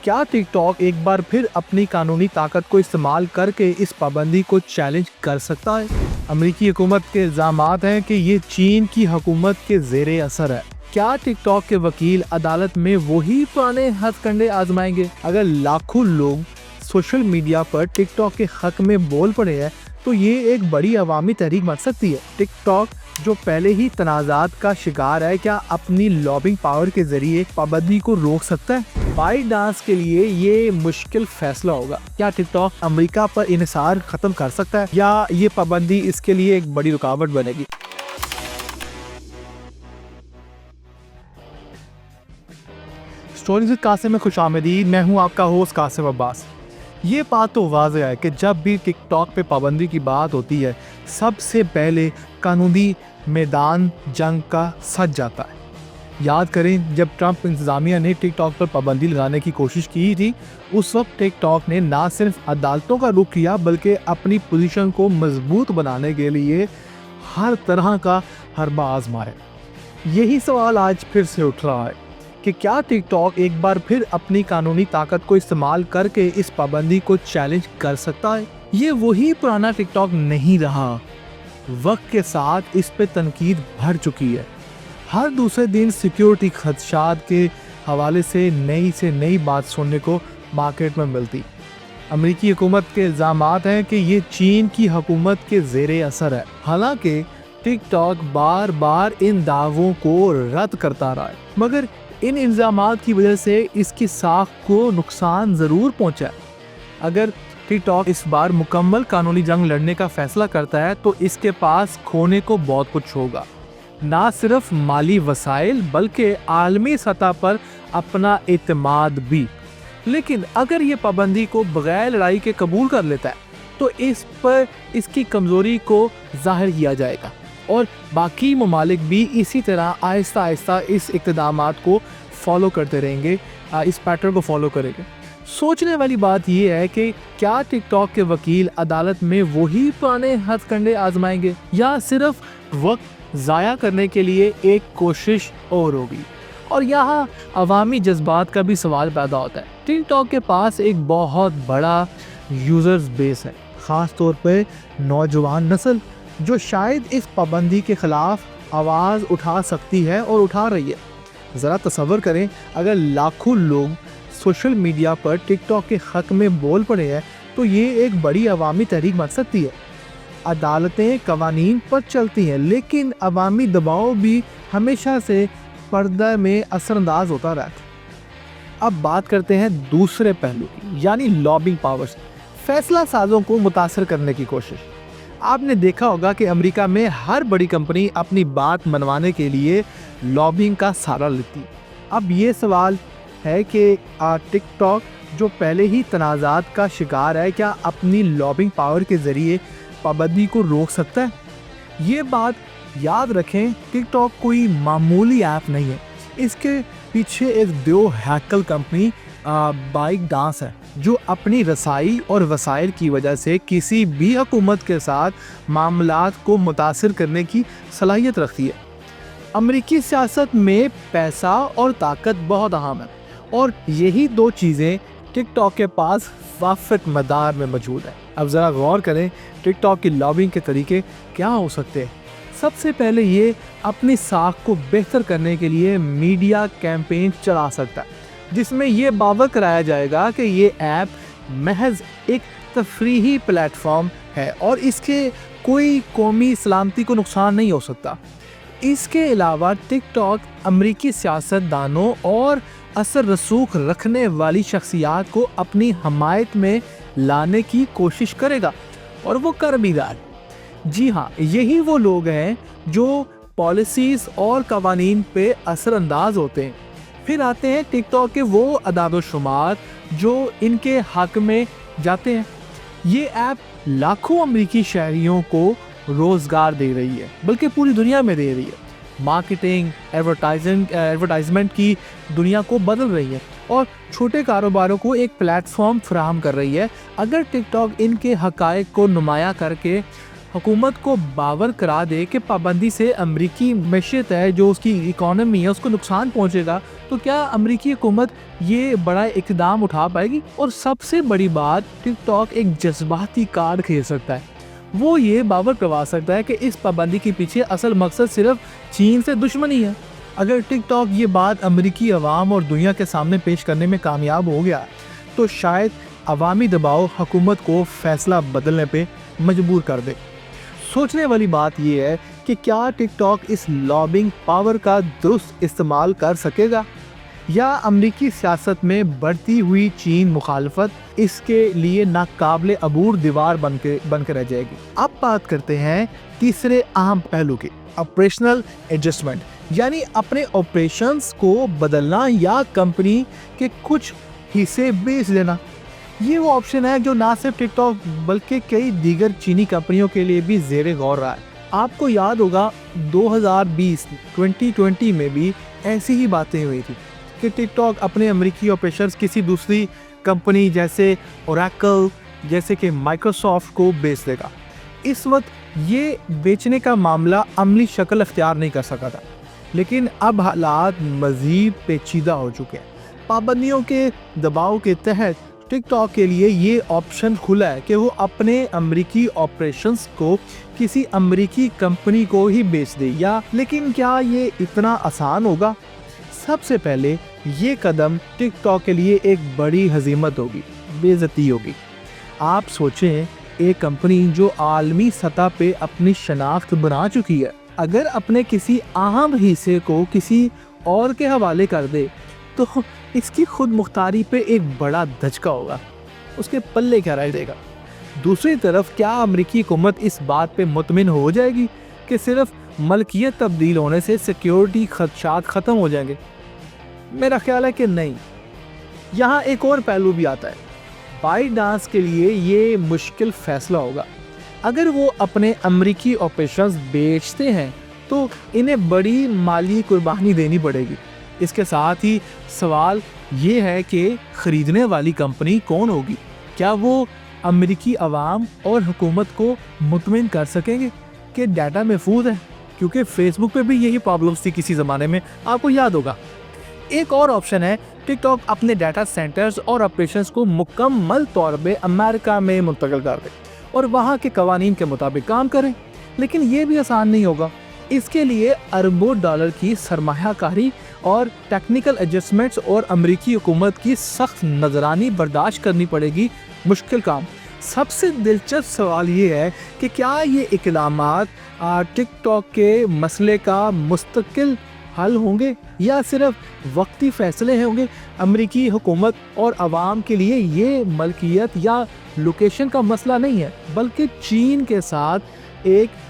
کیا ٹک ٹاک ایک بار پھر اپنی قانونی طاقت کو استعمال کر کے اس پابندی کو چیلنج کر سکتا ہے؟ امریکی حکومت کے الزامات ہیں کہ یہ چین کی حکومت کے زیر اثر ہے۔ کیا ٹک ٹاک کے وکیل عدالت میں وہی پرانے ہتھ کنڈے آزمائیں گے؟ اگر لاکھوں لوگ سوشل میڈیا پر ٹک ٹاک کے حق میں بول پڑے ہیں تو یہ ایک بڑی عوامی تحریک بن سکتی ہے۔ ٹک ٹاک جو پہلے ہی تنازعات کا شکار ہے، کیا اپنی لابنگ پاور کے ذریعے پابندی کو روک سکتا ہے؟ بائیٹ ڈانس کے لیے یہ مشکل فیصلہ ہوگا۔ کیا ٹک ٹاک امریکہ پر انحصار ختم کر سکتا ہے یا یہ پابندی اس کے لیے ایک بڑی رکاوٹ بنے گی؟ اسٹوریز ود قاسم میں خوش آمدید۔ میں ہوں آپ کا ہوسٹ قاسم عباس۔ یہ بات تو واضح ہے کہ جب بھی ٹک ٹاک پہ پابندی کی بات ہوتی ہے، سب سے پہلے قانونی میدان جنگ کا سج جاتا ہے۔ یاد کریں جب ٹرمپ انتظامیہ نے ٹک ٹاک پر پابندی لگانے کی کوشش کی تھی، اس وقت ٹک ٹاک نے نہ صرف عدالتوں کا رخ کیا بلکہ اپنی پوزیشن کو مضبوط بنانے کے لیے ہر طرح کا حربہ آزمایا۔ یہی سوال آج پھر سے اٹھ رہا ہے کہ کیا ٹک ٹاک ایک بار پھر اپنی قانونی طاقت کو استعمال کر کے اس پابندی کو چیلنج کر سکتا ہے؟ یہ وہی پرانا ٹک ٹاک نہیں رہا۔ وقت کے ساتھ اس پہ تنقید بڑھ چکی ہے۔ ہر دوسرے دن سیکیورٹی خدشات کے حوالے سے نئی بات سننے کو مارکیٹ میں ملتی۔ امریکی حکومت کے الزامات ہیں کہ یہ چین کی حکومت کے زیر اثر ہے۔ حالانکہ ٹک ٹاک بار بار ان دعووں کو رد کرتا رہا ہے، مگر ان الزامات کی وجہ سے اس کی ساکھ کو نقصان ضرور پہنچا ہے۔ اگر ٹک ٹاک اس بار مکمل قانونی جنگ لڑنے کا فیصلہ کرتا ہے تو اس کے پاس کھونے کو بہت کچھ ہوگا، نہ صرف مالی وسائل بلکہ عالمی سطح پر اپنا اعتماد بھی۔ لیکن اگر یہ پابندی کو بغیر لڑائی کے قبول کر لیتا ہے تو اس پر اس کی کمزوری کو ظاہر کیا جائے گا، اور باقی ممالک بھی اسی طرح آہستہ آہستہ اس اقدامات کو فالو کرتے رہیں گے، اس پیٹرن کو فالو کریں گے۔ سوچنے والی بات یہ ہے کہ کیا ٹک ٹاک کے وکیل عدالت میں وہی پرانے ہتھ کنڈے آزمائیں گے یا صرف وقت ضائع کرنے کے لیے ایک کوشش اور ہوگی؟ اور یہاں عوامی جذبات کا بھی سوال پیدا ہوتا ہے۔ ٹک ٹاک کے پاس ایک بہت بڑا یوزرز بیس ہے، خاص طور پہ نوجوان نسل، جو شاید اس پابندی کے خلاف آواز اٹھا سکتی ہے اور اٹھا رہی ہے۔ ذرا تصور کریں اگر لاکھوں لوگ سوشل میڈیا پر ٹک ٹاک کے حق میں بول پڑے ہیں تو یہ ایک بڑی عوامی تحریک بن سکتی ہے۔ عدالتیں قوانین پر چلتی ہیں لیکن عوامی دباؤ بھی ہمیشہ سے پردہ میں اثر انداز ہوتا رہتا ہے۔ اب بات کرتے ہیں دوسرے پہلو کی، یعنی لابنگ پاورز، فیصلہ سازوں کو متاثر کرنے کی کوشش۔ آپ نے دیکھا ہوگا کہ امریکہ میں ہر بڑی کمپنی اپنی بات منوانے کے لیے لابنگ کا سہارا لیتی۔ اب یہ سوال ہے کہ ٹک ٹاک جو پہلے ہی تنازعات کا شکار ہے، کیا اپنی لابنگ پاور کے ذریعے پابندی کو روک سکتا ہے؟ یہ بات یاد رکھیں، ٹک ٹاک کوئی معمولی ایپ نہیں ہے، اس کے پیچھے ایک دیو ہیکل کمپنی بائیٹ ڈانس ہے، جو اپنی رسائی اور وسائل کی وجہ سے کسی بھی حکومت کے ساتھ معاملات کو متاثر کرنے کی صلاحیت رکھتی ہے۔ امریکی سیاست میں پیسہ اور طاقت بہت اہم ہے، اور یہی دو چیزیں ٹک ٹاک کے پاس وافر مقدار میں موجود ہیں۔ اب ذرا غور کریں ٹک ٹاک کی لابنگ کے طریقے کیا ہو سکتے ہیں۔ سب سے پہلے یہ اپنی ساکھ کو بہتر کرنے کے لیے میڈیا کیمپین چلا سکتا ہے، جس میں یہ باور کرایا جائے گا کہ یہ ایپ محض ایک تفریحی پلیٹ فارم ہے اور اس کے کوئی قومی سلامتی کو نقصان نہیں ہو سکتا۔ اس کے علاوہ ٹک ٹاک امریکی سیاست دانوں اور اثر رسوخ رکھنے والی شخصیات کو اپنی حمایت میں لانے کی کوشش کرے گا، اور وہ کر بھی رہا ہے۔ جی ہاں، یہی وہ لوگ ہیں جو پالیسیز اور قوانین پہ اثر انداز ہوتے ہیں۔ پھر آتے ہیں ٹک ٹاک کے وہ اعداد و شمار جو ان کے حق میں جاتے ہیں۔ یہ ایپ لاکھوں امریکی شہریوں کو روزگار دے رہی ہے، بلکہ پوری دنیا میں دے رہی ہے۔ مارکیٹنگ، ایڈورٹائزمنٹ کی دنیا کو بدل رہی ہے اور چھوٹے کاروباروں کو ایک پلیٹ فارم فراہم کر رہی ہے۔ اگر ٹک ٹاک ان کے حقائق کو نمایاں کر کے حکومت کو باور کرا دے کہ پابندی سے امریکی معیشت ہے جو اس کی اکانومی ہے اس کو نقصان پہنچے گا، تو کیا امریکی حکومت یہ بڑا اقدام اٹھا پائے گی؟ اور سب سے بڑی بات، ٹک ٹاک ایک جذباتی کارڈ کھیل سکتا ہے۔ وہ یہ باور کروا سکتا ہے کہ اس پابندی کے پیچھے اصل مقصد صرف چین سے دشمنی ہے۔ اگر ٹک ٹاک یہ بات امریکی عوام اور دنیا کے سامنے پیش کرنے میں کامیاب ہو گیا تو شاید عوامی دباؤ حکومت کو فیصلہ بدلنے پہ مجبور کر دے۔ سوچنے والی بات یہ ہے کہ کیا ٹک ٹاک اس لابنگ پاور کا درست استعمال کر سکے گا، یا امریکی سیاست میں بڑھتی ہوئی چین مخالفت اس کے لیے ناقابل عبور دیوار بن کے رہ جائے گی۔ اب بات کرتے ہیں تیسرے اہم پہلو کے، آپریشنل ایڈجسٹمنٹ، یعنی اپنے آپریشنز کو بدلنا یا کمپنی کے کچھ حصے بیچ دینا۔ یہ وہ آپشن ہے جو نہ صرف ٹک ٹاک بلکہ کئی دیگر چینی کمپنیوں کے لیے بھی زیر غور رہا ہے۔ آپ کو یاد ہوگا 2020 میں بھی ایسی ہی باتیں ہوئی تھی کہ ٹک ٹاک اپنے امریکی آپریشنز کسی دوسری کمپنی جیسے اوریکل، جیسے کہ مائیکروسافٹ کو بیچ دے گا۔ اس وقت یہ بیچنے کا معاملہ عملی شکل اختیار نہیں کر سکا تھا، لیکن اب حالات مزید پیچیدہ ہو چکے ہیں۔ پابندیوں کے دباؤ کے تحت ٹک ٹاک کے لیے یہ آپشن کھلا ہے کہ وہ اپنے امریکی آپریشنز کو کسی امریکی کمپنی کو ہی بیچ دے، لیکن کیا یہ اتنا آسان ہوگا؟ سب سے پہلے یہ قدم ٹک ٹاک کے لیے ایک بڑی ہزیمت ہوگی، بے عزتی ہوگی۔ آپ سوچیں، ایک کمپنی جو عالمی سطح پہ اپنی شناخت بنا چکی ہے، اگر اپنے کسی اہم حصے کو کسی اور کے حوالے کر دے تو اس کی خود مختاری پہ ایک بڑا دھچکا ہوگا، اس کے پلے کیا رہ جائے گا۔ دوسری طرف کیا امریکی حکومت اس بات پہ مطمئن ہو جائے گی کہ صرف ملکیت تبدیل ہونے سے سیکیورٹی خدشات ختم ہو جائیں گے؟ میرا خیال ہے کہ نہیں۔ یہاں ایک اور پہلو بھی آتا ہے۔ بائیڈنس ڈانس کے لیے یہ مشکل فیصلہ ہوگا۔ اگر وہ اپنے امریکی آپریشنز بیچتے ہیں تو انہیں بڑی مالی قربانی دینی پڑے گی۔ اس کے ساتھ ہی سوال یہ ہے کہ خریدنے والی کمپنی کون ہوگی؟ کیا وہ امریکی عوام اور حکومت کو مطمئن کر سکیں گے کہ ڈیٹا محفوظ ہے؟ کیونکہ فیس بک پہ بھی یہی پرابلمس تھی کسی زمانے میں، آپ کو یاد ہوگا۔ ایک اور آپشن ہے، ٹک ٹاک اپنے ڈیٹا سینٹرز اور آپریشنز کو مکمل طور پہ امریکہ میں منتقل کر دے اور وہاں کے قوانین کے مطابق کام کریں، لیکن یہ بھی آسان نہیں ہوگا۔ اس کے لیے اربوں ڈالر کی سرمایہ کاری اور ٹیکنیکل ایڈجسٹمنٹس اور امریکی حکومت کی سخت نگرانی برداشت کرنی پڑے گی، مشکل کام۔ سب سے دلچسپ سوال یہ ہے کہ کیا یہ اقدامات ٹک ٹاک کے مسئلے کا مستقل حل ہوں گے یا صرف وقتی فیصلے ہوں گے؟ امریکی حکومت اور عوام کے لیے یہ ملکیت یا لوکیشن کا مسئلہ نہیں ہے، بلکہ چین کے ساتھ ایک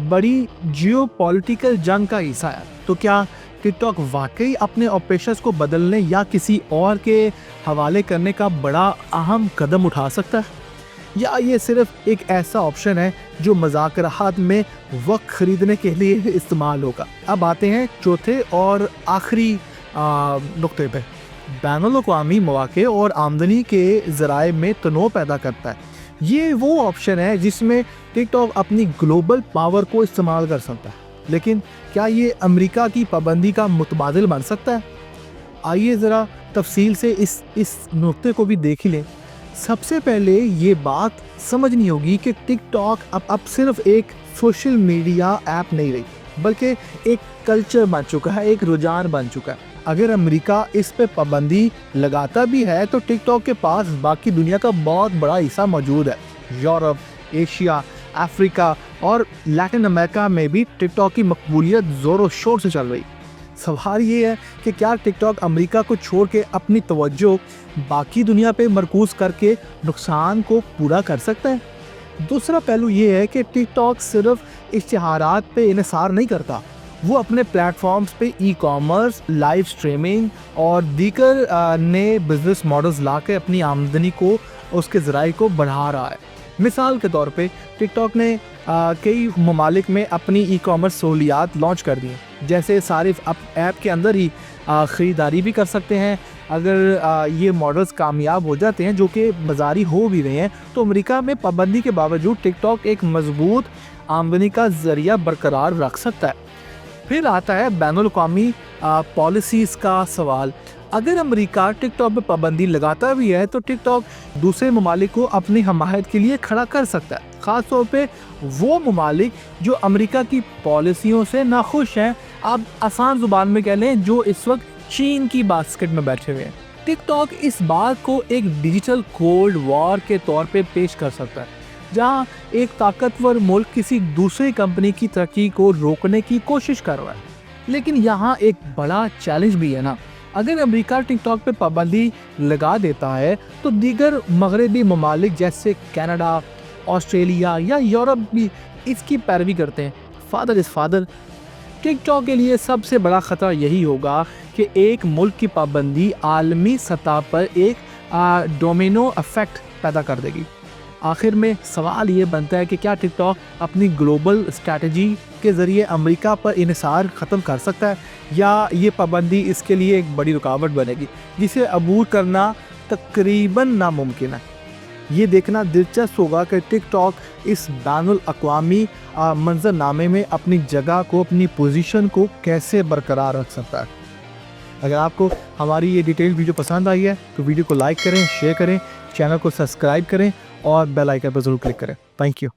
بڑی جیو پولیٹیکل جنگ کا حصہ ہے۔ تو کیا ٹک ٹاک واقعی اپنے آپریشنز کو بدلنے یا کسی اور کے حوالے کرنے کا بڑا اہم قدم اٹھا سکتا ہے، یا یہ صرف ایک ایسا آپشن ہے جو مذاکرات میں وقت خریدنے کے لیے استعمال ہوگا؟ اب آتے ہیں چوتھے اور آخری نقطے پہ۔ بین الاقوامی مواقع اور آمدنی کے ذرائع میں تنوع پیدا کرتا ہے۔ یہ وہ آپشن ہے جس میں ٹک ٹاک اپنی گلوبل پاور کو استعمال کر سکتا ہے، لیکن کیا یہ امریکہ کی پابندی کا متبادل بن سکتا ہے؟ آئیے ذرا تفصیل سے اس نقطے کو بھی دیکھ لیں۔ سب سے پہلے یہ بات سمجھنی ہوگی کہ ٹک ٹاک اب صرف ایک سوشل میڈیا ایپ نہیں رہی، بلکہ ایک کلچر بن چکا ہے، ایک رجحان بن چکا ہے۔ اگر امریکہ اس پہ پابندی لگاتا بھی ہے تو ٹک ٹاک کے پاس باقی دنیا کا بہت بڑا حصہ موجود ہے۔ یورپ، ایشیا، افریقہ اور لیٹن امریکہ میں بھی ٹک ٹاک کی مقبولیت زور و شور سے چل رہی۔ سوال یہ ہے کہ کیا ٹک ٹاک امریکہ کو چھوڑ کے اپنی توجہ باقی دنیا پہ مرکوز کر کے نقصان کو پورا کر سکتا ہے؟ دوسرا پہلو یہ ہے کہ ٹک ٹاک صرف اشتہارات پہ انحصار نہیں کرتا، وہ اپنے پلیٹ فارمز پہ ای کامرس، لائیو اسٹریمنگ اور دیگر نئے بزنس ماڈلز لا کے اپنی آمدنی کو، اس کے ذرائع کو بڑھا رہا ہے۔ مثال کے طور پہ ٹک ٹاک نے کئی ممالک میں اپنی ای کامرس سہولیات لانچ کر دی ہیں، جیسے صارف ایپ کے اندر ہی خریداری بھی کر سکتے ہیں، اگر یہ ماڈلز کامیاب ہو جاتے ہیں، جو کہ بازاری ہو بھی رہے ہیں، تو امریکہ میں پابندی کے باوجود ٹک ٹاک ایک مضبوط آمدنی کا ذریعہ برقرار رکھ سکتا ہے۔ پھر آتا ہے بین الاقوامی پالیسیز کا سوال۔ اگر امریکہ ٹک ٹاک پہ پابندی لگاتا بھی ہے تو ٹک ٹاک دوسرے ممالک کو اپنی حمایت کے لیے کھڑا کر سکتا ہے، خاص طور پہ وہ ممالک جو امریکہ کی پالیسیوں سے ناخوش ہیں۔ آپ آسان زبان میں کہہ لیں جو اس وقت چین کی باسکٹ میں بیٹھے ہوئے ہیں۔ ٹک ٹاک اس بات کو ایک ڈیجیٹل کولڈ وار کے طور پہ پیش کر سکتا ہے، جہاں ایک طاقتور ملک کسی دوسری کمپنی کی ترقی کو روکنے کی کوشش کر رہا ہے۔ لیکن یہاں ایک بڑا چیلنج بھی ہے نا، اگر امریکہ ٹک ٹاک پہ پابندی لگا دیتا ہے تو دیگر مغربی ممالک جیسے کینیڈا، آسٹریلیا یا یورپ بھی اس کی پیروی کرتے ہیں۔ Father is father. TikTok کے لیے سب سے بڑا خطرہ یہی ہوگا کہ ایک ملک کی پابندی عالمی سطح پر ایک ڈومینو ایفیکٹ پیدا کر دے گی۔ آخر میں سوال یہ بنتا ہے کہ کیا ٹک ٹاک اپنی گلوبل اسٹریٹجی کے ذریعے امریکہ پر انحصار ختم کر سکتا ہے، یا یہ پابندی اس کے لیے ایک بڑی رکاوٹ بنے گی جسے عبور کرنا تقریباً ناممکن ہے۔ یہ دیکھنا دلچسپ ہوگا کہ ٹک ٹاک اس بین الاقوامی منظر نامے میں اپنی جگہ کو، اپنی پوزیشن کو کیسے برقرار رکھ سکتا ہے۔ اگر آپ کو ہماری یہ ڈیٹیل ویڈیو پسند آئی ہے تو ویڈیو کو لائک کریں، شیئر کریں، چینل کو سبسکرائب کریں اور بیل آئیکن پر ضرور کلک کریں۔ Thank you.